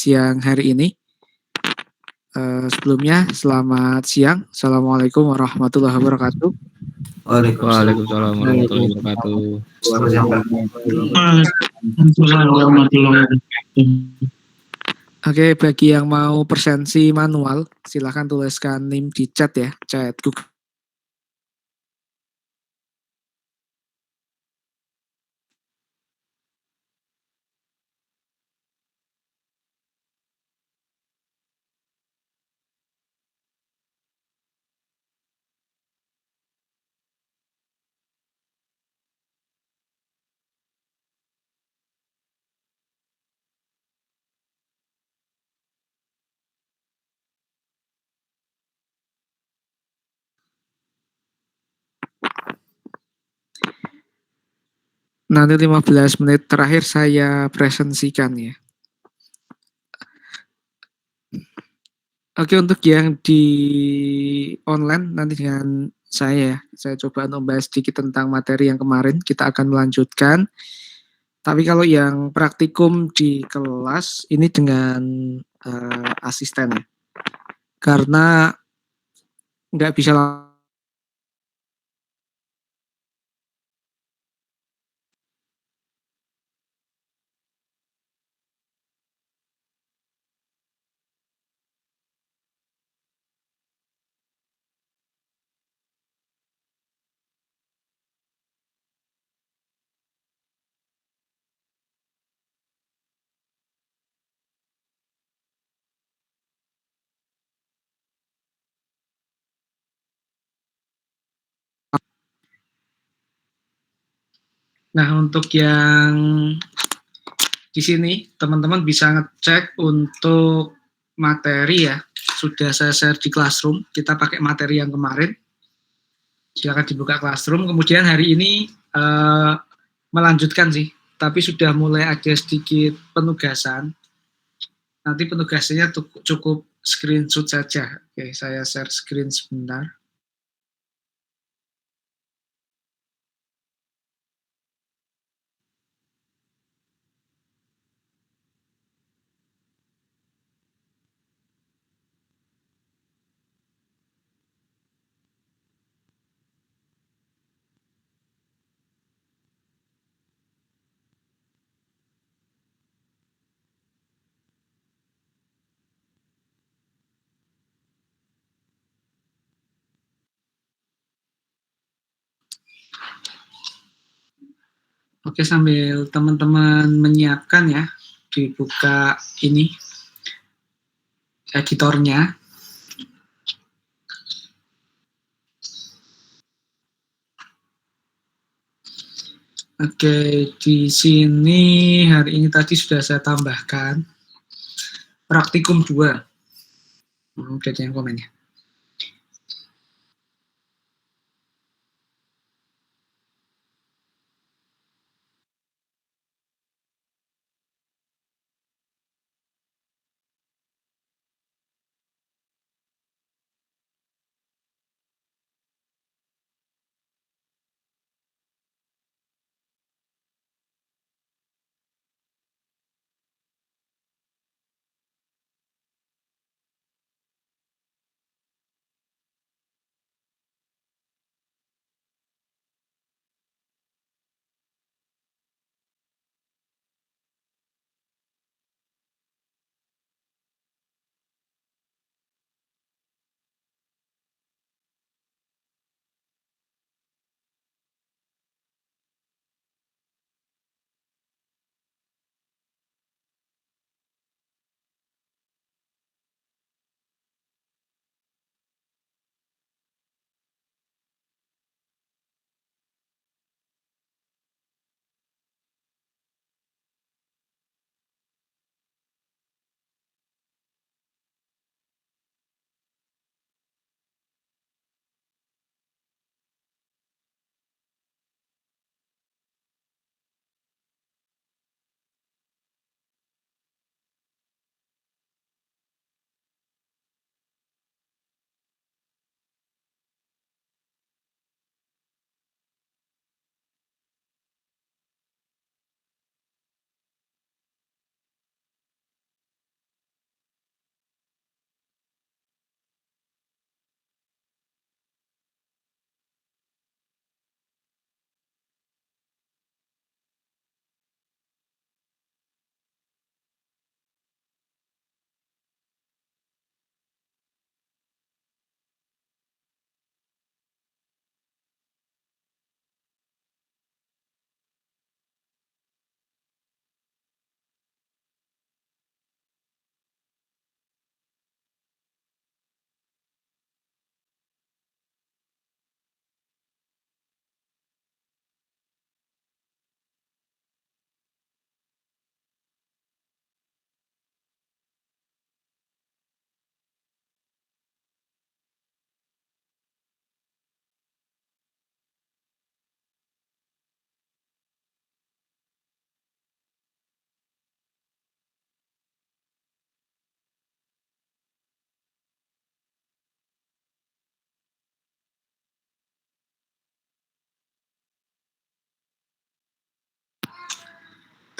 siang hari ini. Sebelumnya, selamat siang. Assalamualaikum warahmatullahi wabarakatuh. Waalaikumsalam warahmatullahi wabarakatuh. Oke, bagi yang mau presensi manual, silahkan tuliskan NIM di chat ya, chat Google. Nanti 15 menit terakhir saya presensikan ya. Oke, untuk yang di online nanti dengan saya coba untuk membahas sedikit tentang materi yang kemarin, kita akan melanjutkan. Tapi kalau yang praktikum di kelas ini dengan asisten ya. Karena nggak bisa Nah, untuk yang di sini teman-teman bisa ngecek untuk materi ya. Sudah saya share di Classroom, kita pakai materi yang kemarin. Silakan dibuka Classroom. Kemudian hari ini melanjutkan sih, tapi sudah mulai ada sedikit penugasan. Nanti penugasannya cukup screenshot saja. Oke, saya share screen sebentar. Oke, sambil teman-teman menyiapkan ya, dibuka ini editornya. Oke, di sini hari ini tadi sudah saya tambahkan praktikum 2. Udah ada yang komen ya.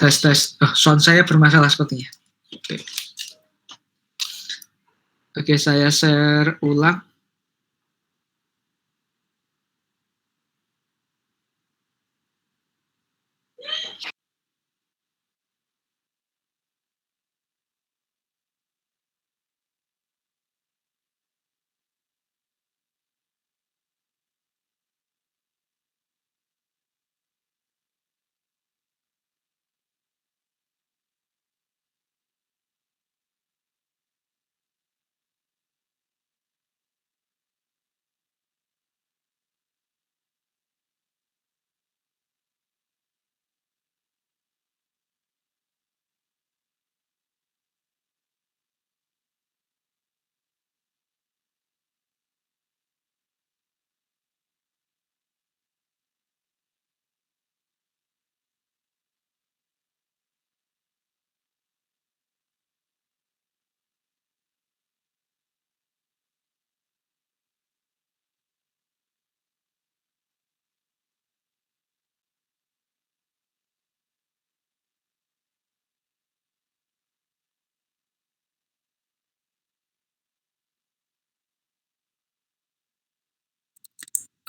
Tes. Sound saya bermasalah sepertinya. Oke, saya share ulang.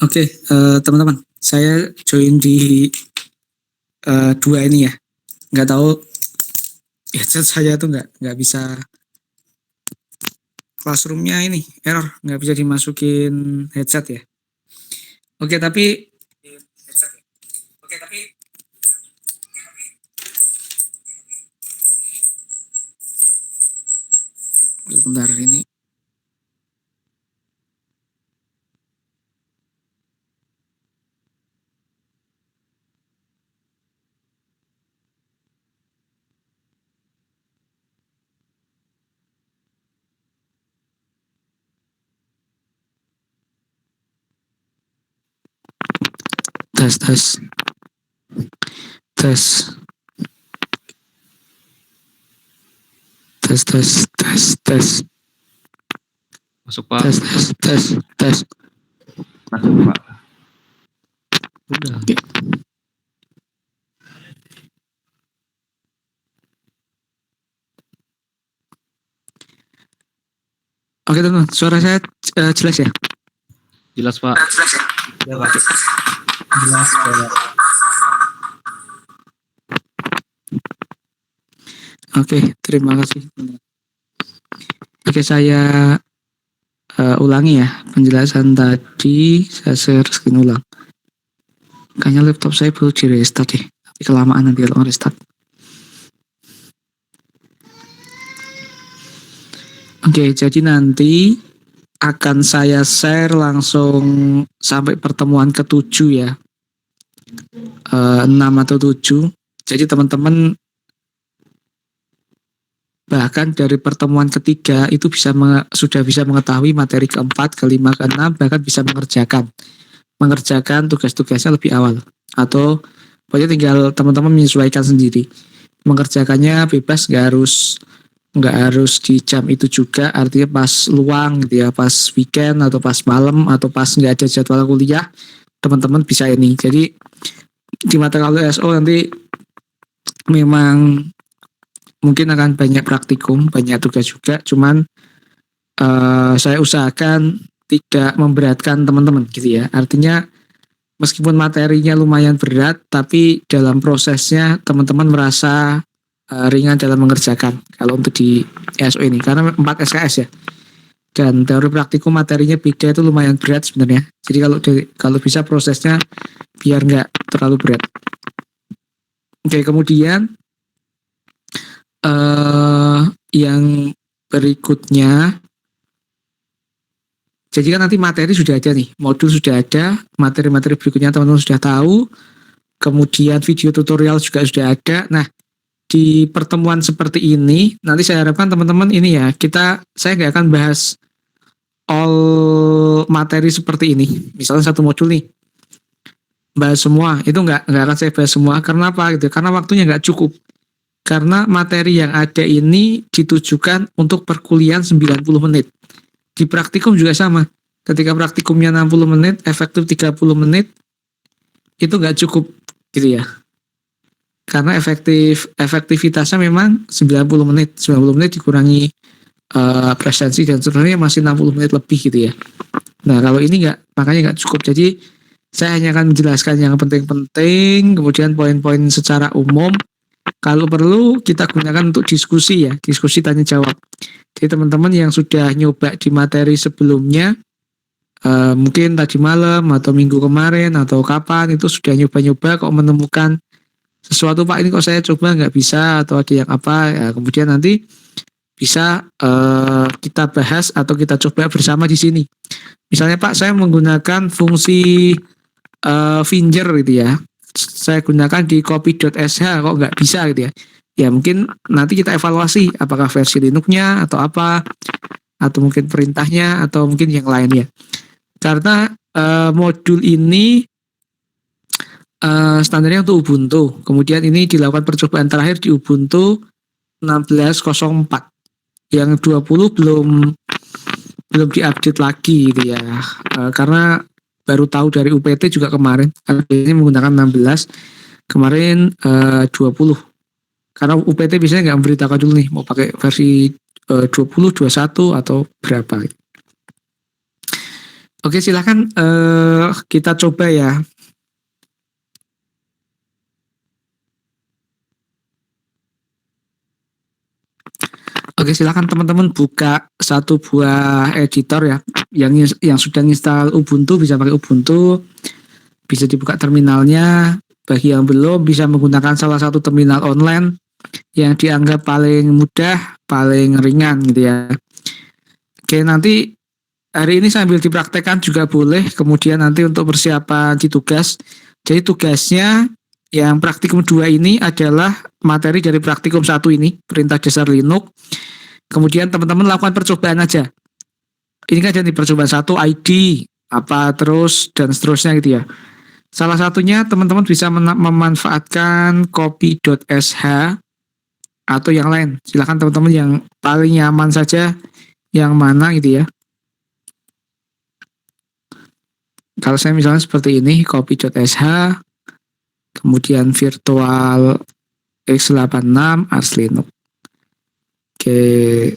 Oke, teman-teman, saya join di dua ini ya. Nggak tahu headset saya tuh nggak bisa, Classroom-nya ini error, nggak bisa dimasukin headset ya. Oke, tapi sebentar ini. Tes. Masuk Pak. Tes. Masuk Pak. Udah. Oke teman-teman, suara saya jelas ya? Jelas Pak. Ya, Pak. Jelas, Pak. Oke, terima kasih. Oke, saya ulangi ya penjelasan tadi. Saya share screen ulang. Kayaknya laptop saya perlu di restart deh. Tapi kelamaan nanti kalau restart. Oke, jadi nanti akan saya share langsung sampai pertemuan ke-7 ya. 6 atau 7. Jadi teman-teman bahkan dari pertemuan ketiga itu sudah bisa mengetahui materi keempat, kelima, keenam, bahkan bisa mengerjakan tugas-tugasnya lebih awal. Atau pokoknya tinggal teman-teman menyesuaikan sendiri. Mengerjakannya bebas, nggak harus di jam itu juga, artinya pas luang gitu ya, pas weekend atau pas malam atau pas nggak ada jadwal kuliah, teman-teman bisa ini. Jadi di mata kuliah SO nanti memang mungkin akan banyak praktikum, banyak tugas juga, cuman saya usahakan tidak memberatkan teman-teman gitu ya. Artinya meskipun materinya lumayan berat, tapi dalam prosesnya teman-teman merasa ringan dalam mengerjakan kalau untuk di SO ini, karena 4 SKS ya. Dan teori praktikum materinya beda, itu lumayan berat sebenarnya. Jadi kalau bisa prosesnya biar nggak terlalu berat. Oke, kemudian yang berikutnya, jadi kan nanti materi sudah ada nih, modul sudah ada, materi-materi berikutnya teman-teman sudah tahu, kemudian video tutorial juga sudah ada. Nah, di pertemuan seperti ini, nanti saya harapkan teman-teman ini ya, saya nggak akan bahas all materi seperti ini. Misalnya satu modul nih, bahas semua, itu nggak akan saya bahas semua. Karena apa gitu? Karena waktunya nggak cukup. Karena materi yang ada ini ditujukan untuk perkuliahan 90 menit. Di praktikum juga sama. Ketika praktikumnya 60 menit, efektif 30 menit, itu nggak cukup gitu ya. karena efektivitasnya memang 90 menit. 90 menit dikurangi presensi dan sebenarnya masih 60 menit lebih gitu ya. Nah, kalau ini makanya nggak cukup. Jadi saya hanya akan menjelaskan yang penting-penting, kemudian poin-poin secara umum. Kalau perlu kita gunakan untuk diskusi ya, diskusi tanya jawab. Jadi teman-teman yang sudah nyoba di materi sebelumnya, mungkin tadi malam atau minggu kemarin atau kapan itu sudah nyoba-nyoba kok menemukan sesuatu, Pak, ini kok saya coba nggak bisa atau ada yang apa ya, kemudian nanti bisa kita bahas atau kita coba bersama di sini. Misalnya, Pak, saya menggunakan fungsi Finger gitu ya, saya gunakan di copy.sh kok nggak bisa gitu ya. Ya mungkin nanti kita evaluasi apakah versi Linux-nya atau apa, atau mungkin perintahnya atau mungkin yang lainnya. Karena modul ini standarnya untuk Ubuntu. Kemudian ini dilakukan percobaan terakhir di Ubuntu 16.04. Yang 20 belum diupdate lagi gitu ya. Karena baru tahu dari UPT juga kemarin. Biasanya menggunakan 16. Kemarin 20. Karena UPT biasanya nggak memberitakan dulu nih mau pakai versi 20, 21 atau berapa. Oke, silahkan kita coba ya. Oke, silakan teman-teman buka satu buah editor ya. Yang sudah install Ubuntu bisa pakai Ubuntu, bisa dibuka terminalnya. Bagi yang belum bisa menggunakan salah satu terminal online yang dianggap paling mudah, paling ringan gitu ya. Oke, nanti hari ini sambil dipraktekkan juga boleh. Kemudian nanti untuk persiapan di tugas. Jadi tugasnya yang praktikum 2 ini adalah materi dari praktikum 1 ini, perintah dasar Linux. Kemudian teman-teman lakukan percobaan aja. Ini kan jadi percobaan 1 ID, apa terus dan seterusnya gitu ya. Salah satunya teman-teman bisa memanfaatkan copy.sh atau yang lain. Silakan teman-teman yang paling nyaman saja yang mana gitu ya. Kalau saya misalnya seperti ini, copy.sh, kemudian virtual x86 Ars Linux. Oke.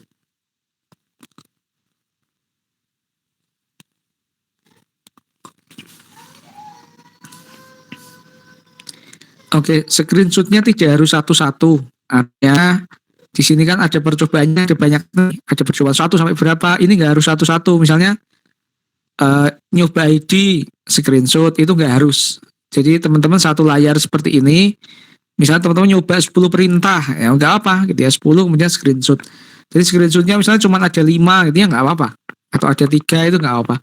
Oke, screenshotnya tidak harus satu-satu. Artinya di sini kan ada percobaannya, ada banyak nih, ada percobaan 1 sampai berapa. Ini nggak harus satu-satu. Misalnya nyoba ID screenshot itu nggak harus. Jadi teman-teman satu layar seperti ini. Misalnya teman-teman nyoba 10 perintah, ya nggak apa gitu ya, 10 kemudian screenshot. Jadi screenshotnya misalnya cuma ada 5 gitu ya nggak apa-apa. Atau ada 3 itu nggak apa-apa.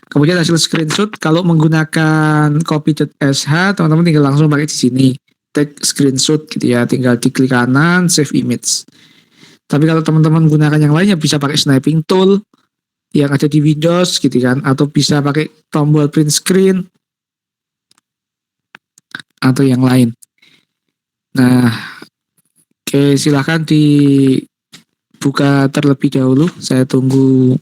Kemudian hasil screenshot kalau menggunakan copy.sh teman-teman tinggal langsung pakai di sini. Take screenshot gitu ya, tinggal diklik kanan save image. Tapi kalau teman-teman menggunakan yang lainnya bisa pakai sniping tool yang ada di Windows gitu kan, atau bisa pakai tombol print screen atau yang lain. Nah, oke, silahkan dibuka terlebih dahulu. Saya tunggu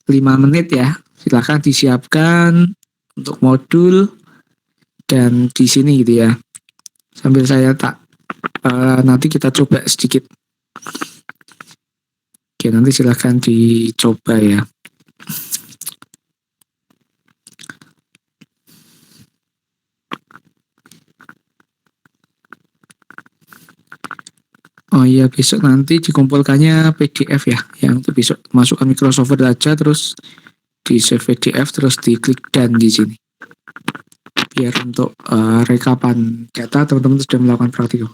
5 menit ya. Silahkan disiapkan untuk modul dan di sini gitu ya. Sambil saya nanti kita coba sedikit. Oke, nanti silahkan dicoba ya. Oh iya, besok nanti dikumpulkannya PDF ya, yang untuk besok masukkan Microsoft Word aja, terus di save PDF, terus diklik done di sini. Biar untuk rekapan data teman-teman sudah melakukan praktikum.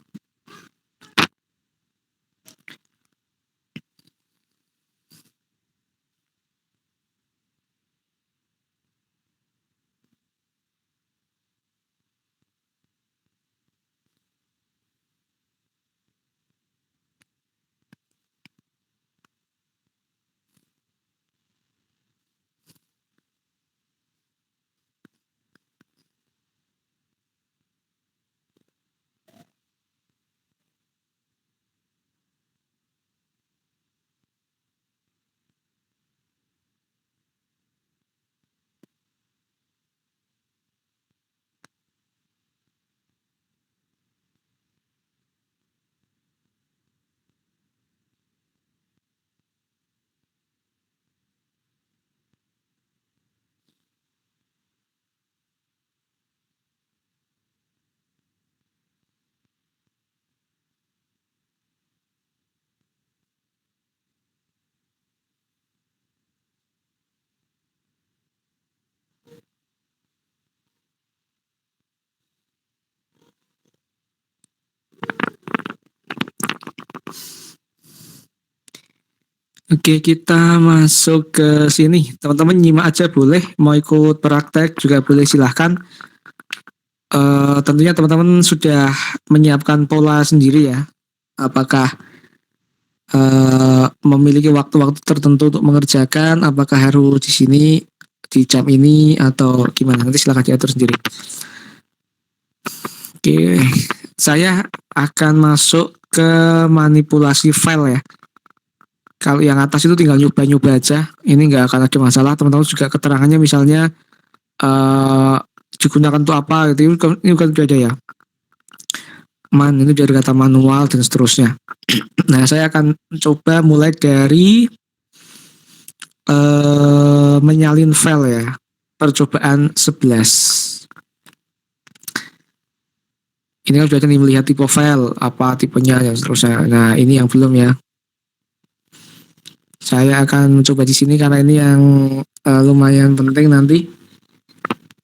Oke, kita masuk ke sini. Teman-teman nyimak aja boleh, mau ikut praktek juga boleh, silahkan. Tentunya teman-teman sudah menyiapkan pola sendiri ya. Apakah memiliki waktu-waktu tertentu untuk mengerjakan, apakah harus di sini, di jam ini, atau gimana? Nanti silahkan diatur sendiri. Oke, saya akan masuk ke manipulasi file ya. Kalau yang atas itu tinggal nyoba-nyoba aja, ini nggak akan ada masalah. Teman-teman juga keterangannya misalnya digunakan untuk apa gitu, ini kan udah ada ya. Ini dari kata manual dan seterusnya. Nah, saya akan coba mulai dari menyalin file ya. Percobaan 11. Ini kan sudah nih melihat tipe file, apa tipenya dan seterusnya. Nah, ini yang belum ya. Saya akan mencoba di sini karena ini yang lumayan penting nanti.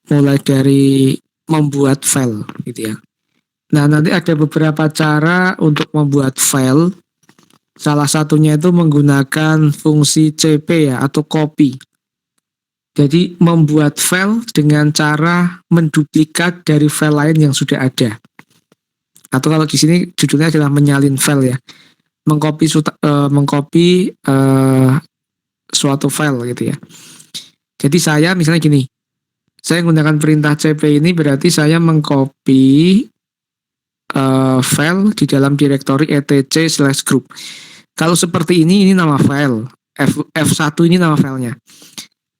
Mulai dari membuat file gitu ya. Nah, nanti ada beberapa cara untuk membuat file. Salah satunya itu menggunakan fungsi cp ya, atau copy. Jadi membuat file dengan cara menduplikat dari file lain yang sudah ada. Atau kalau di sini judulnya adalah menyalin file ya. Mengcopy suatu file gitu ya. Jadi saya misalnya gini. Saya menggunakan perintah cp ini berarti saya mengcopy file di dalam direktori etc/group. Kalau seperti ini nama file. F1 ini nama filenya.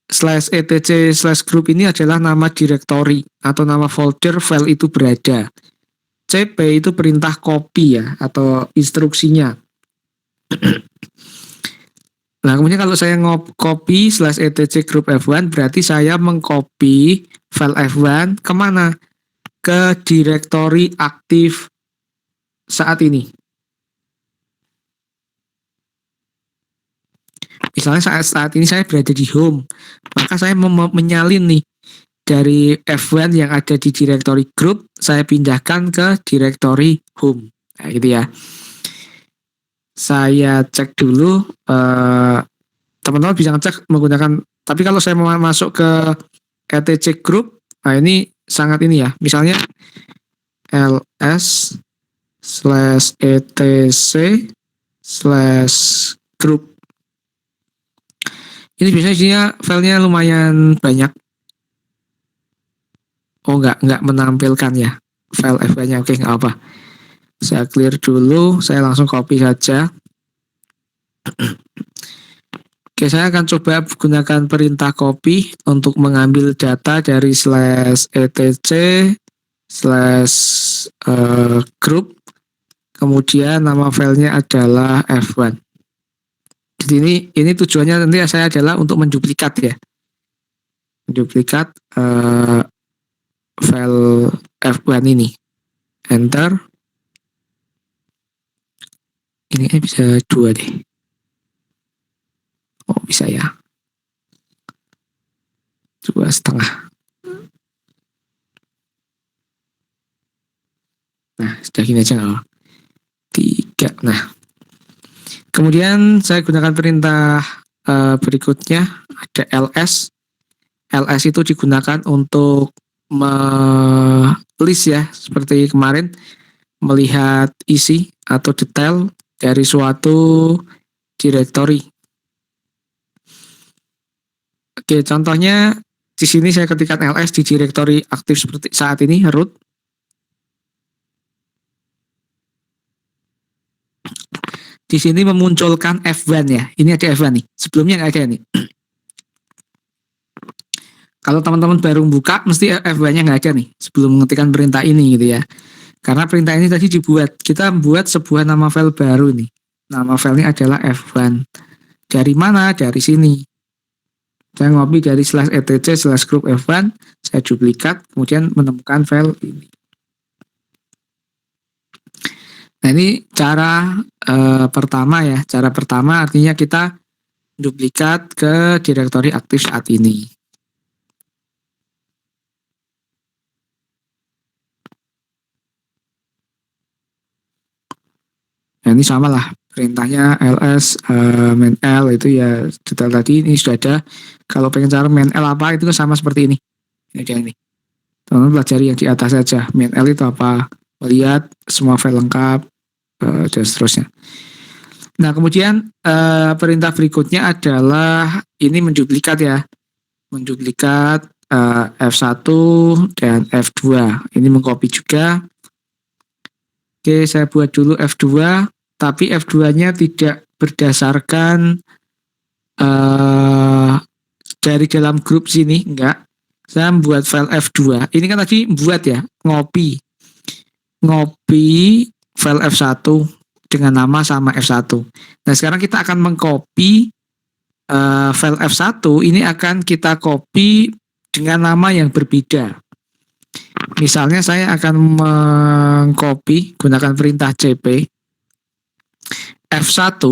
/etc/group ini adalah nama direktori atau nama folder file itu berada. CP itu perintah copy ya, atau instruksinya. Nah, kemudian kalau saya copy /etc group F1, berarti saya mengcopy file F1 kemana? Ke direktori aktif saat ini. Misalnya saat ini saya berada di home, maka saya menyalin nih dari F1 yang ada di direktori group, saya pindahkan ke direktori home. Nah, gitu ya. Saya cek dulu, teman-teman bisa ngecek menggunakan, tapi kalau saya mau masuk ke etc group, nah ini sangat ini ya, misalnya ls/etc/group. Ini biasanya isinya filenya lumayan banyak. Oh, nggak menampilkan ya file F1-nya. Oke, nggak apa. Saya clear dulu, saya langsung copy saja. Oke, saya akan coba gunakan perintah copy untuk mengambil data dari /etc/group. Kemudian nama filenya adalah F1. Jadi ini tujuannya nanti saya adalah untuk menduplikat ya. Menduplikat file F1 ini. Enter. Ini bisa 2 deh. Oh, bisa ya. 2,5. Nah, sudah gini aja nggak? 3. Nah, kemudian saya gunakan perintah berikutnya, ada ls. ls itu digunakan untuk list ya, seperti kemarin, melihat isi atau detail dari suatu direktori. Oke, contohnya di sini saya ketikkan ls di direktori aktif seperti saat ini, root. Di sini memunculkan F1 ya. Ini ada F1 nih. Sebelumnya nggak ada nih. Kalau teman-teman baru buka, mesti F1-nya nggak ada nih. Sebelum mengetikkan perintah ini gitu ya. Karena perintah ini tadi dibuat. Kita buat sebuah nama file baru nih. Nama filenya adalah F1. Dari mana? Dari sini. Saya copy dari /etc/group F1, saya duplikat, kemudian menemukan file ini. Nah, ini cara pertama ya. Cara pertama artinya kita duplikat ke direktori aktif saat ini. Nah, ini sama lah. perintahnya ls main L itu ya detail tadi ini sudah ada. Kalau pengen cara main L apa itu sama seperti ini. Ini dia ini. Teman-teman pelajari yang di atas saja. Main L itu apa? Melihat semua file lengkap dan seterusnya. Nah kemudian perintah berikutnya adalah ini menduplikat ya. Menduplikat F1 dan F2. Ini mengcopy juga. Oke, saya buat dulu F2, tapi F2-nya tidak berdasarkan dari dalam grup sini, enggak. Saya membuat file F2. Ini kan tadi buat ya, ngopi file F1 dengan nama sama F1. Nah, sekarang kita akan mengcopy file F1, ini akan kita copy dengan nama yang berbeda. Misalnya saya akan mengcopy gunakan perintah cp F1,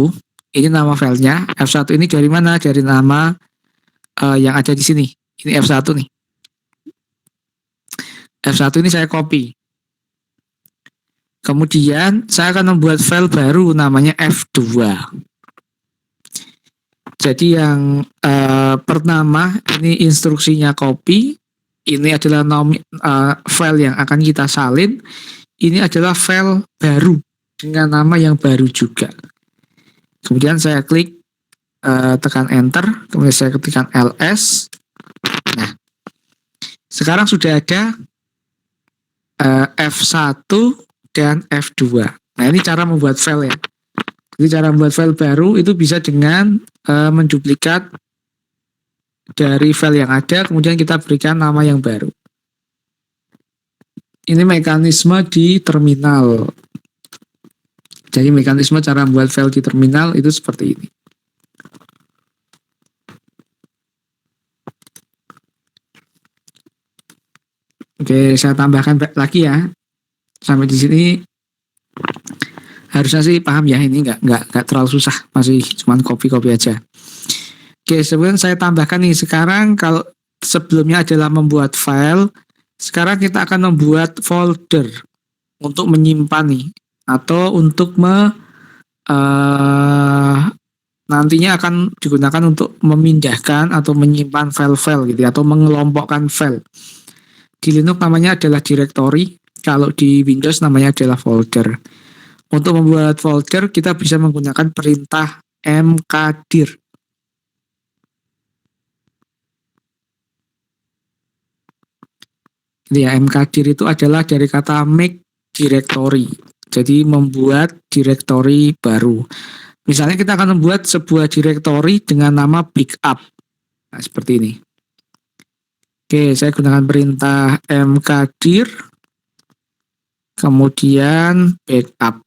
ini nama filenya. F1 ini dari mana? Dari nama yang ada di sini. Ini F1 nih. F1 ini saya copy. Kemudian saya akan membuat file baru namanya F2. Jadi yang pertama ini instruksinya copy. Ini adalah file yang akan kita salin. Ini adalah file baru dengan nama yang baru juga. Kemudian saya klik tekan enter, kemudian saya ketikkan ls. Nah, sekarang sudah ada F1 dan F2. Nah, ini cara membuat file ya. Jadi cara membuat file baru itu bisa dengan menduplikat dari file yang ada, kemudian kita berikan nama yang baru. Ini mekanisme di terminal. Jadi mekanisme cara membuat file di terminal itu seperti ini. Oke, saya tambahkan lagi ya. Sampai di sini harusnya sih paham ya, ini nggak terlalu susah, masih cuma copy aja. Oke, sebelum saya tambahkan nih, sekarang kalau sebelumnya adalah membuat file, sekarang kita akan membuat folder untuk menyimpan nih, atau untuk nantinya akan digunakan untuk memindahkan atau menyimpan file-file gitu ya, atau mengelompokkan file. Di Linux namanya adalah directory, kalau di Windows namanya adalah folder. Untuk membuat folder kita bisa menggunakan perintah mkdir. Ya, mkdir itu adalah dari kata make directory. Jadi membuat directory baru. Misalnya kita akan membuat sebuah directory dengan nama backup. Nah, seperti ini. Oke, saya gunakan perintah mkdir. Kemudian backup.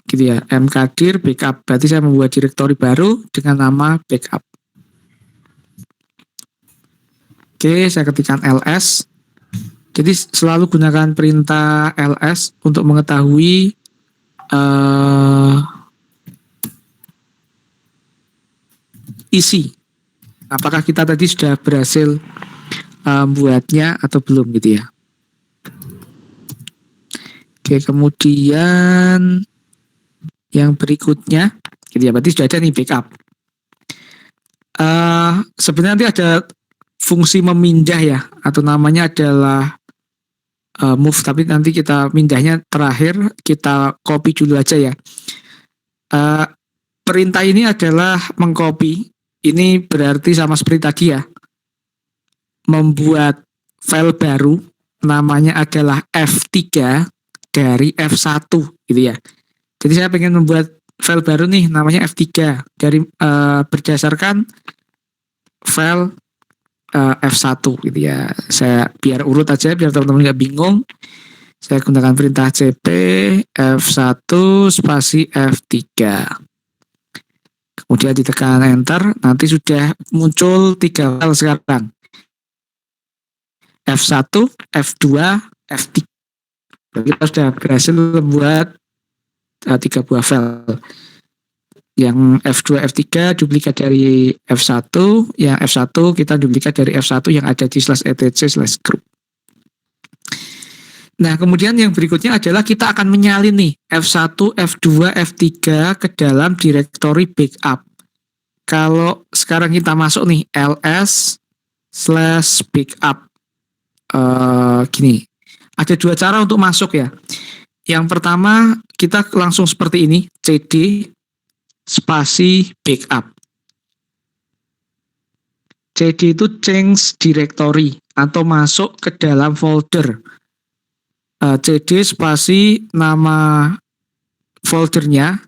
Gitu ya, mkdir backup. Berarti saya membuat directory baru dengan nama backup. Oke, saya ketikkan ls. Jadi selalu gunakan perintah ls untuk mengetahui isi. Apakah kita tadi sudah berhasil membuatnya atau belum gitu ya. Oke, kemudian yang berikutnya, gitu ya, berarti sudah ada nih backup. Sebenarnya nanti ada fungsi memindah ya, atau namanya adalah move, tapi nanti kita mindahnya terakhir, kita copy dulu aja ya. Perintah ini adalah mengcopy, ini berarti sama seperti tadi ya, membuat file baru, namanya adalah F3 dari F1 gitu ya. Jadi saya pengen membuat file baru nih, namanya F3 dari berdasarkan file F1 gitu ya. Saya biar urut aja biar teman-teman nggak bingung. Saya gunakan perintah cp F1 spasi F3. Kemudian ditekan enter, nanti sudah muncul 3 file sekarang. F1, F2, F3. Kita sudah berhasil membuat 3 buah file. Yang F2, F3 duplikat dari F1, yang F1 kita duplikat dari F1 yang ada di /etc/group. Nah, kemudian yang berikutnya adalah kita akan menyalin nih F1, F2, F3 ke dalam directory backup. Kalau sekarang kita masuk nih ls/backup. Gini, ada dua cara untuk masuk ya. Yang pertama, kita langsung seperti ini, cd spasi backup. cd itu change directory atau masuk ke dalam folder. cd spasi nama foldernya,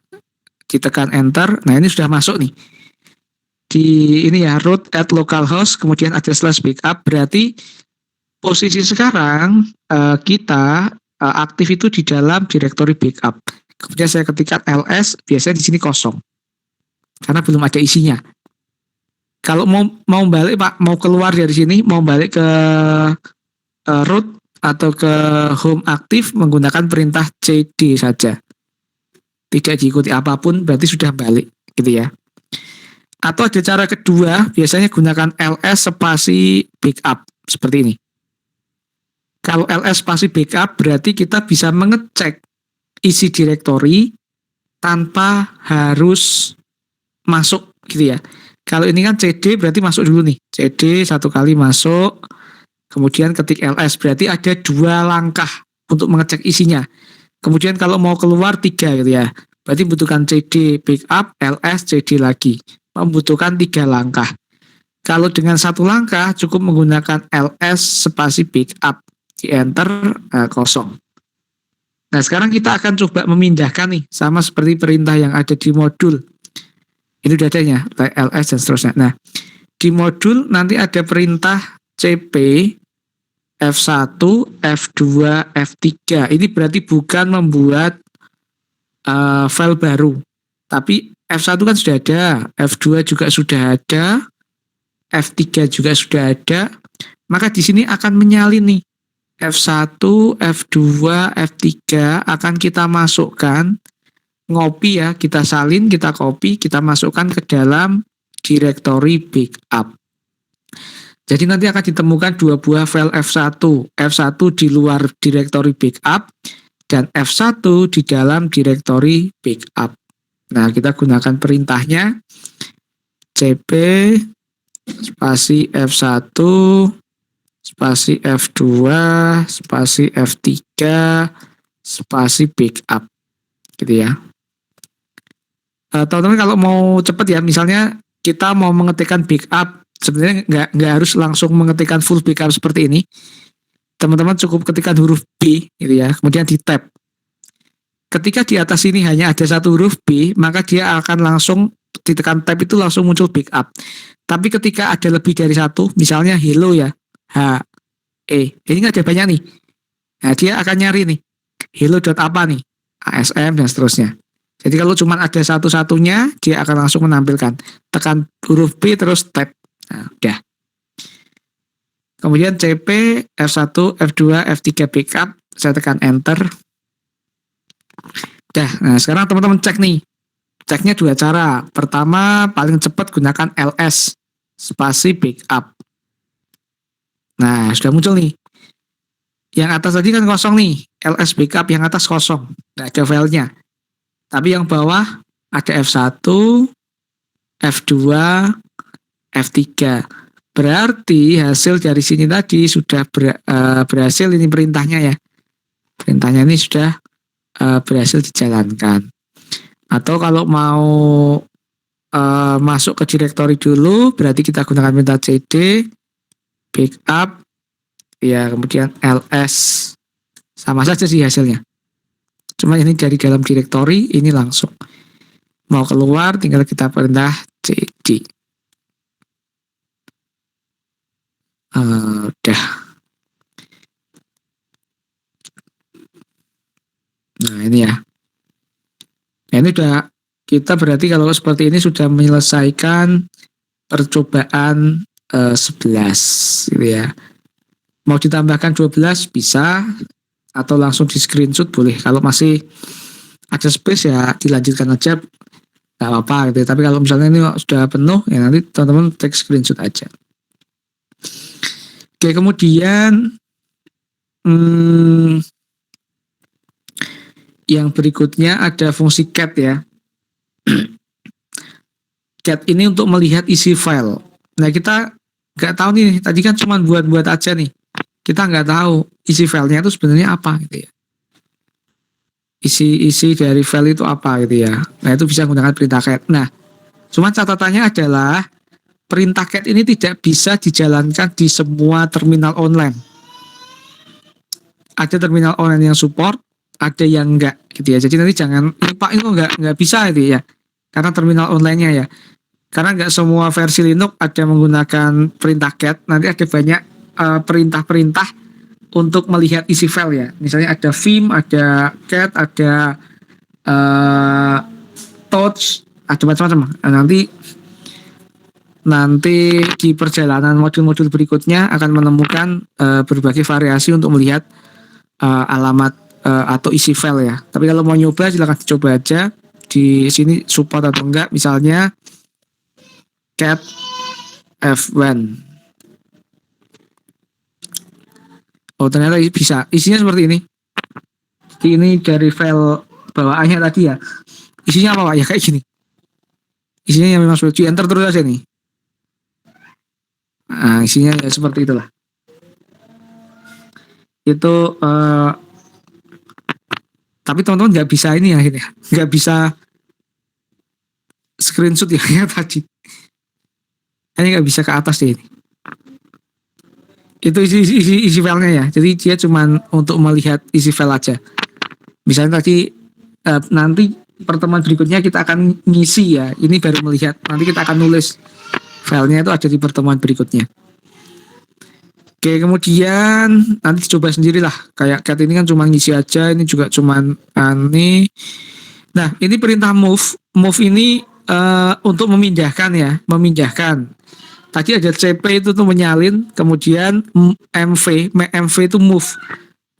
ditekan enter. Nah, ini sudah masuk nih. Di ini ya, root at localhost, kemudian ada /backup, berarti posisi sekarang kita aktif itu di dalam directory backup. Kemudian saya ketikkan ls, biasanya di sini kosong karena belum ada isinya. Kalau mau balik Pak, mau keluar dari sini, mau balik ke root atau ke home aktif menggunakan perintah cd saja. Tidak diikuti apapun, berarti sudah balik gitu ya. Atau ada cara kedua, biasanya gunakan ls spasi backup seperti ini. Kalau ls spasi backup berarti kita bisa mengecek isi directory tanpa harus masuk gitu ya. Kalau ini kan cd berarti masuk dulu nih. cd satu kali masuk, kemudian ketik ls, berarti ada dua langkah untuk mengecek isinya. Kemudian kalau mau keluar 3 gitu ya. Berarti membutuhkan cd backup, ls, cd lagi. Membutuhkan 3 langkah. Kalau dengan satu langkah cukup menggunakan ls spasi backup. Di enter, kosong. Nah, sekarang kita akan coba memindahkan nih, sama seperti perintah yang ada di modul. Ini udah adanya, ls dan seterusnya. Nah, di modul nanti ada perintah cp F1, F2, F3. Ini berarti bukan membuat file baru. Tapi F1 kan sudah ada, F2 juga sudah ada, F3 juga sudah ada. Maka di sini akan menyalin nih. F1, F2, F3 akan kita masukkan, ngopi ya, kita salin, kita copy, kita masukkan ke dalam directory backup. Jadi nanti akan ditemukan 2 buah file F1. F1 di luar directory backup dan F1 di dalam directory backup. Nah, kita gunakan perintahnya cp spasi F1 spasi F2 spasi F3 spasi backup gitu ya. Teman-teman kalau mau cepat ya, misalnya kita mau mengetikkan backup, sebenarnya nggak harus langsung mengetikkan full backup seperti ini. Teman-teman cukup ketikkan huruf B gitu ya, kemudian di tab. Ketika di atas ini hanya ada satu huruf B, maka dia akan langsung ditekan tab itu langsung muncul backup. Tapi ketika ada lebih dari satu, misalnya hello ya, ini nggak ada banyak nih. Nah, dia akan nyari nih, hello dot apa nih, ASM dan seterusnya. Jadi kalau cuma ada satu-satunya, dia akan langsung menampilkan. Tekan huruf B terus tab. Nah, udah. Kemudian cp F1, F2, F3 backup, saya tekan enter. Udah. Nah, sekarang teman-teman cek nih. Ceknya 2 cara. Pertama, paling cepat gunakan ls spasi backup. Nah, sudah muncul nih. Yang atas tadi kan kosong nih, ls backup yang atas kosong, nggak ada filenya. Tapi yang bawah ada F1, F2, F3. Berarti hasil dari sini tadi sudah berhasil ini perintahnya ya. Perintahnya ini sudah berhasil dijalankan. Atau kalau mau masuk ke directory dulu, berarti kita gunakan perintah cd backup ya, kemudian ls. Sama saja sih hasilnya. Cuma ini dari dalam directory, ini langsung. Mau keluar tinggal kita perintah cd. Udah. Nah, ini ya. Nah, ini udah, kita berarti kalau seperti ini sudah menyelesaikan percobaan 11 gitu ya. Mau ditambahkan 12 bisa, atau langsung di screenshot boleh. Kalau masih ada space ya dilanjutkan aja, nggak apa-apa gitu. Tapi kalau misalnya ini sudah penuh ya nanti teman-teman take screenshot aja. Oke, kemudian yang berikutnya ada fungsi cat ya. Cat ini untuk melihat isi file. Nah, kita nggak tahu nih, tadi kan cuma buat-buat aja nih. Kita nggak tahu isi filenya itu sebenarnya apa gitu ya. Isi dari file itu apa gitu ya. Nah, itu bisa menggunakan perintah cat. Nah, cuma catatannya adalah perintah cat ini tidak bisa dijalankan di semua terminal online. Ada terminal online yang support, ada yang enggak gitu ya. Jadi nanti jangan Pak itu enggak bisa gitu ya. Karena terminal online-nya ya. Karena enggak semua versi Linux ada menggunakan perintah cat. Nanti ada banyak perintah-perintah untuk melihat isi file ya. Misalnya ada vim, ada cat, ada touch, ada macam-macam. Nah, nanti di perjalanan modul-modul berikutnya akan menemukan berbagai variasi untuk melihat alamat atau isi file ya. Tapi kalau mau nyoba silahkan dicoba aja di sini support atau enggak. Misalnya cat F1. Oh ternyata bisa. Isinya seperti ini. Ini dari file bawaannya tadi ya. Isinya apa Pak? Ya kayak gini. Isinya yang memang sudah di enter terus aja nih. Nah, isinya ya seperti itulah. Itu tapi teman-teman nggak bisa ini ya akhirnya. Nggak bisa screenshot ya kayak tadi. Hanya nggak bisa ke atas deh ini. Itu isi filenya ya. Jadi dia cuma untuk melihat isi file aja. Misalnya tadi nanti pertemuan berikutnya kita akan ngisi ya. Ini baru melihat. Nanti kita akan nulis filenya itu ada di pertemuan berikutnya. Oke, kemudian nanti coba sendirilah. Kayak cat ini kan cuma ngisi aja. Ini juga cuma ini. Nah, ini perintah move. Move ini untuk memindahkan ya. Memindahkan. Tadi ada CP itu tuh menyalin, kemudian MV itu move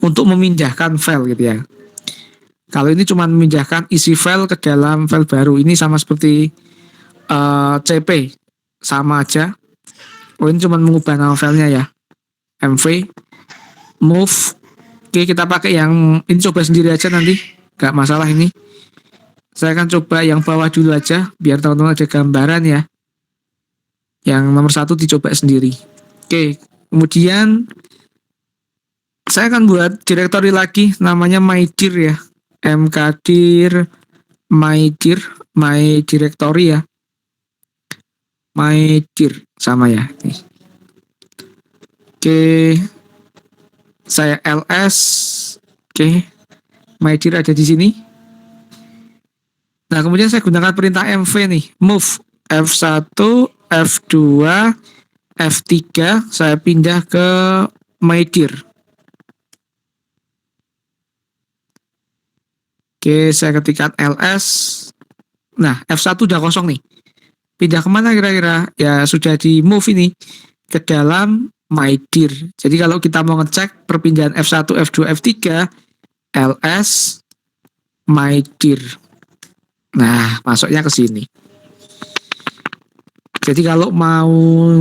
untuk memindahkan file gitu ya. Kalau ini cuma memindahkan isi file ke dalam file baru, ini sama seperti CP, sama aja. Oh ini cuma mengubah nama filenya ya, MV, move. Oke kita pakai yang ini, coba sendiri aja nanti, gak masalah ini. Saya akan coba yang bawah dulu aja, biar teman-teman ada gambaran ya. Yang nomor 1 dicoba sendiri. Oke, kemudian saya akan buat directory lagi, namanya mydir ya, mkdir mydir, my directory ya, mydir sama ya. Oke, saya ls, oke, mydir ada di sini. Nah kemudian saya gunakan perintah mv nih, move F1, F2, F3, saya pindah ke mydir. Oke, saya ketikkan ls. Nah, F1 udah kosong nih. Pindah kemana kira-kira? Ya, sudah di move ini ke dalam mydir. Jadi kalau kita mau ngecek perpindahan F1, F2, F3, ls mydir. Nah, masuknya ke sini. Jadi kalau mau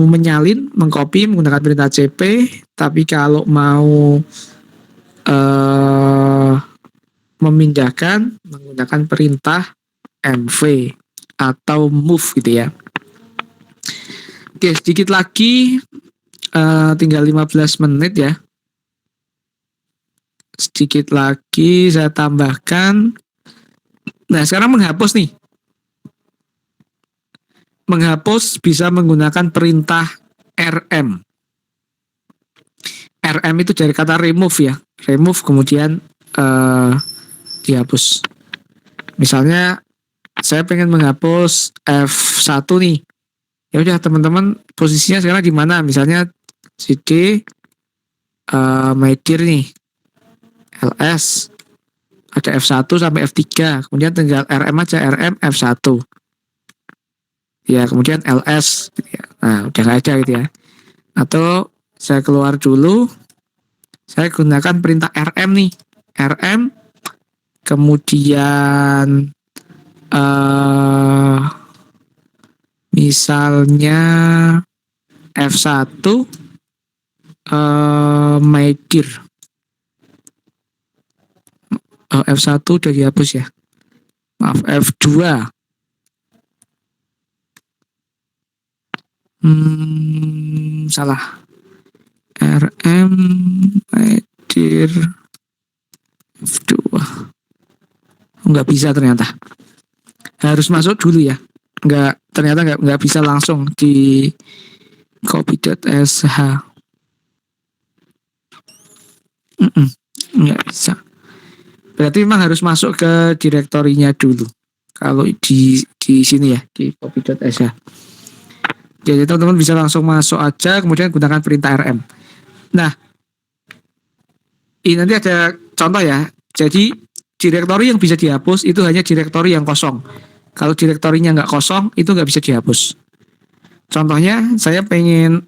menyalin, mengcopy menggunakan perintah cp, tapi kalau mau memindahkan menggunakan perintah mv atau move gitu ya. Oke, sedikit lagi, tinggal 15 menit ya. Sedikit lagi saya tambahkan. Nah, sekarang menghapus nih. Menghapus bisa menggunakan perintah rm. Rm itu dari kata remove ya. Remove kemudian dihapus. Misalnya saya pengen menghapus F1 nih. Ya udah teman-teman posisinya sekarang di mana? Misalnya cd mydir nih. ls ada F1 sampai F3. Kemudian tinggal rm aja, rm F1. Ya kemudian ls gitu ya. Nah udah gak ada gitu ya. Atau saya keluar dulu, saya gunakan perintah rm nih, rm kemudian misalnya F1 mydir. F1 udah dihapus ya. Maaf, F2. Salah. RM Maidir F2. Nggak bisa ternyata. Harus masuk dulu ya. Ternyata nggak bisa langsung di copy.sh. Nggak bisa. Berarti memang harus masuk ke direktorinya dulu. Kalau di sini ya, di copy.sh. Jadi teman-teman bisa langsung masuk aja, kemudian gunakan perintah RM. Nah, ini nanti ada contoh ya. Jadi direktori yang bisa dihapus itu hanya direktori yang kosong. Kalau direktorinya nggak kosong, itu nggak bisa dihapus. Contohnya, saya pengen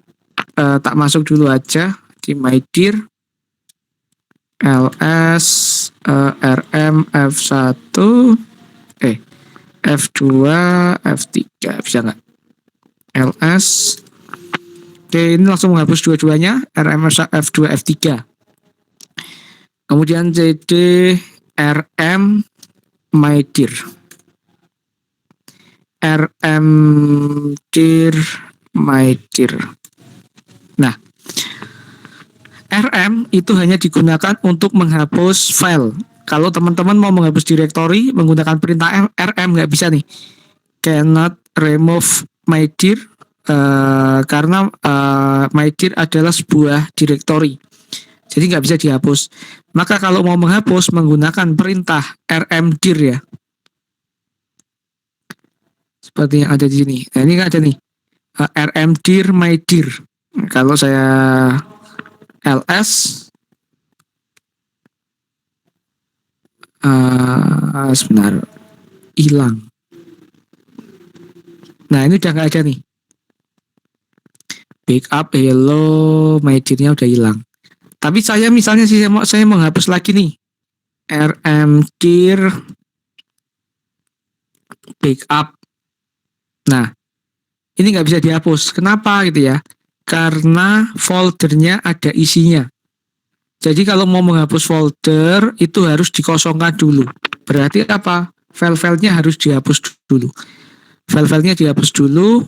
tak masuk dulu aja di Maidir ls rm f1 f2 f3 bisa nggak? ls oke, ini langsung menghapus dua-duanya rm f2 f3. Kemudian cd rm Maidir rm dir Maidir. Nah, RM itu hanya digunakan untuk menghapus file. Kalau teman-teman mau menghapus direktori menggunakan perintah RM nggak bisa nih. Cannot remove Maidir karena Maidir adalah sebuah direktori. Jadi nggak bisa dihapus. Maka kalau mau menghapus menggunakan perintah rmdir ya. Seperti yang ada di sini. Nah, ini nggak ada nih. rmdir Maidir. Kalau saya ls sebentar hilang. Nah, ini udah nggak ada nih. Backup hello Maidirnya udah hilang. Tapi saya misalnya saya mau hapus lagi nih. rmdir backup. Nah, ini nggak bisa dihapus. Kenapa gitu ya? Karena foldernya ada isinya. Jadi kalau mau menghapus folder itu harus dikosongkan dulu. Berarti apa? File-filenya harus dihapus dulu. File-filenya dihapus dulu.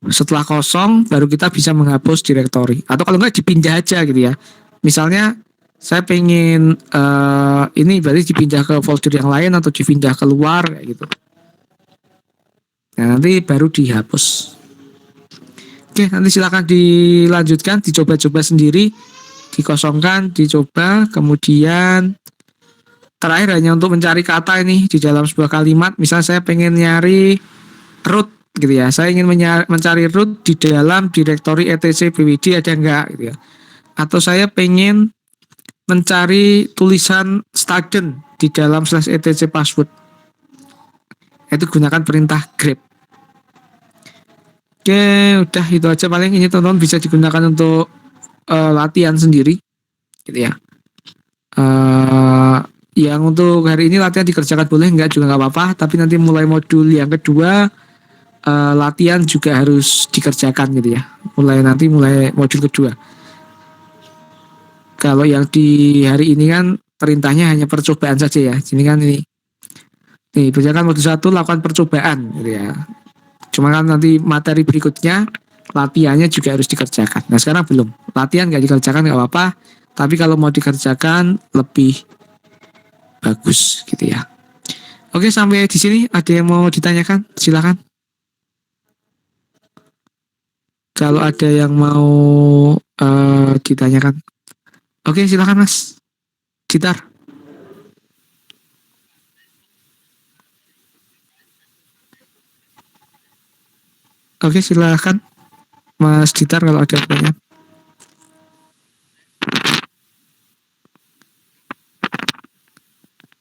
Setelah kosong baru kita bisa menghapus direktori. Atau kalau nggak dipindah aja gitu ya. Misalnya saya pengen ini berarti dipindah ke folder yang lain atau dipindah keluar kayak gitu. Nah, nanti baru dihapus. Oke, nanti silakan dilanjutkan, dicoba-coba sendiri, dikosongkan, dicoba, kemudian terakhir hanya untuk mencari kata ini di dalam sebuah kalimat. Misal saya pengen nyari root gitu ya, saya ingin mencari root di dalam direktori etc bwd ada enggak gitu ya. Atau saya pengen mencari tulisan student di dalam /etc password. Itu gunakan perintah grep. Oke, udah itu aja paling. Ini teman-teman bisa digunakan untuk latihan sendiri, gitu ya. Yang untuk hari ini latihan dikerjakan boleh, enggak juga nggak apa-apa. Tapi nanti mulai modul yang kedua, latihan juga harus dikerjakan, gitu ya. Mulai modul kedua. Kalau yang di hari ini kan perintahnya hanya percobaan saja ya. Ini kan ini. Nih, kerjakan modul 1 lakukan percobaan, gitu ya. Cuma kan nanti materi berikutnya latihannya juga harus dikerjakan. Nah sekarang belum. Latihan nggak dikerjakan nggak apa-apa. Tapi kalau mau dikerjakan lebih bagus gitu ya. Oke, sampai di sini ada yang mau ditanyakan? Silakan. Kalau ada yang mau ditanyakan. Oke, silakan Mas. Gitar. Oke, silakan Mas Gitar kalau ada pertanyaan.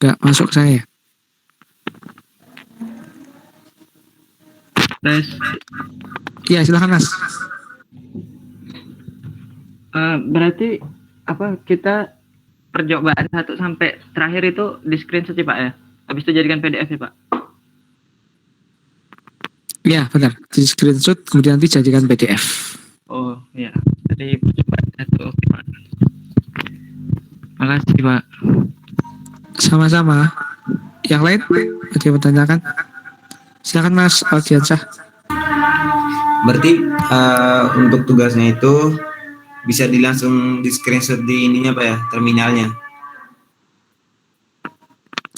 Nggak masuk saya. Tes. Iya, silakan Mas. Berarti apa kita percobaan 1 sampai terakhir itu di screenshot ya Pak ya? Habis itu jadikan PDF ya Pak? Iya, benar. Di screenshot kemudian nanti jadikan PDF. Oh iya. Jadi percobaan 1 oke Pak. Makasih Pak. Sama-sama. Yang lain ada yang bertanyakan? Silakan Mas Aldiansyah. Berarti untuk tugasnya itu bisa langsung di screenshot di ininya Pak ya, terminalnya.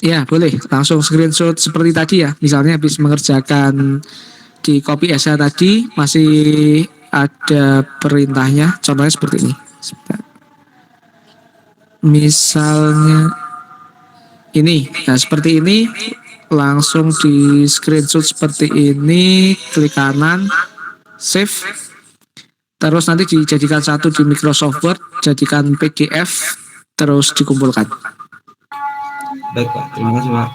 Ya, boleh. Langsung screenshot seperti tadi ya. Misalnya habis mengerjakan di copy essay tadi, masih ada perintahnya. Contohnya seperti ini. Misalnya ini. Nah, seperti ini. Langsung di screenshot seperti ini. Klik kanan. Save. Terus nanti dijadikan satu di Microsoft Word. Jadikan PDF. Terus dikumpulkan. Baik Pak, terima kasih Pak.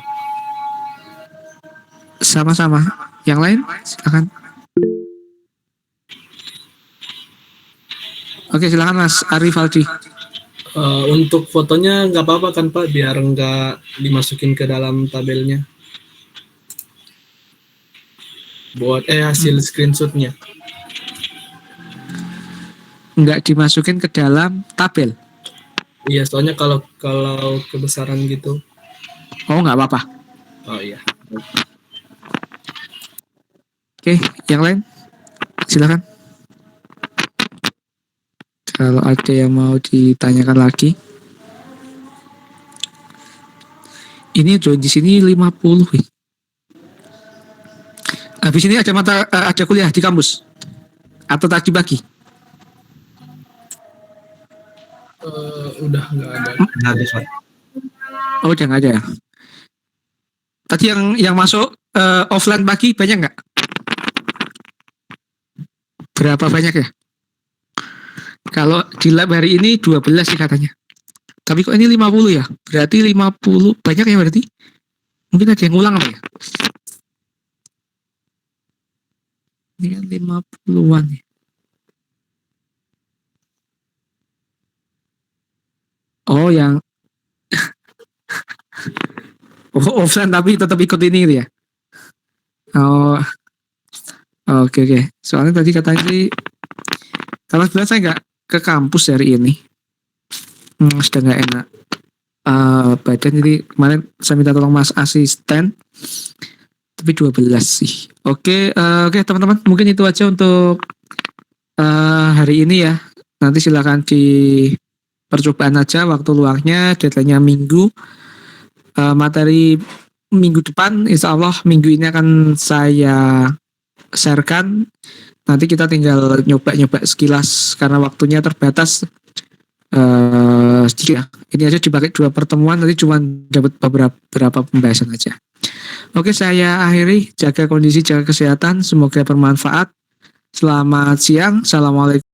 Sama-sama. Yang lain, silakan. Oke, silakan Mas Arif Aldi. Untuk fotonya nggak apa-apa kan Pak, biar nggak dimasukin ke dalam tabelnya. Buat hasil screenshotnya. Nggak dimasukin ke dalam tabel. Iya, soalnya kalau kebesaran gitu. Oh, nggak apa-apa. Oh iya. Oke, yang lain, silakan. Kalau ada yang mau ditanyakan lagi. Ini join di sini 50. Habis ini ada kuliah di kampus atau tadi pagi? Udah nggak ada. Habis Pak. Oh, udah nggak ada ya. Tadi yang masuk offline pagi banyak nggak? Berapa banyak ya? Kalau di lab hari ini 12 sih katanya. Tapi kok ini 50 ya? Berarti 50 banyak ya berarti? Mungkin ada yang ngulang apa ya? Ini kan 50-an ya. Oh, yang offline tapi tetap ikut ini gitu ya? Oh, oke. Soalnya tadi katanya sih, kalau sebenarnya saya nggak ke kampus hari ini. Sudah nggak enak badan, jadi kemarin saya minta tolong Mas asisten, tapi 12 sih. Oke, teman-teman, mungkin itu aja untuk hari ini ya. Nanti silakan di percobaan aja waktu luangnya, deadline-nya Minggu. Materi minggu depan, insya Allah minggu ini akan saya sharekan. Nanti kita tinggal nyoba-nyoba sekilas karena waktunya terbatas. Sedikit ya. Ini aja dipakai 2 pertemuan, nanti cuma dapat beberapa pembahasan aja. Oke, saya akhiri. Jaga kondisi, jaga kesehatan. Semoga bermanfaat. Selamat siang. Assalamualaikum.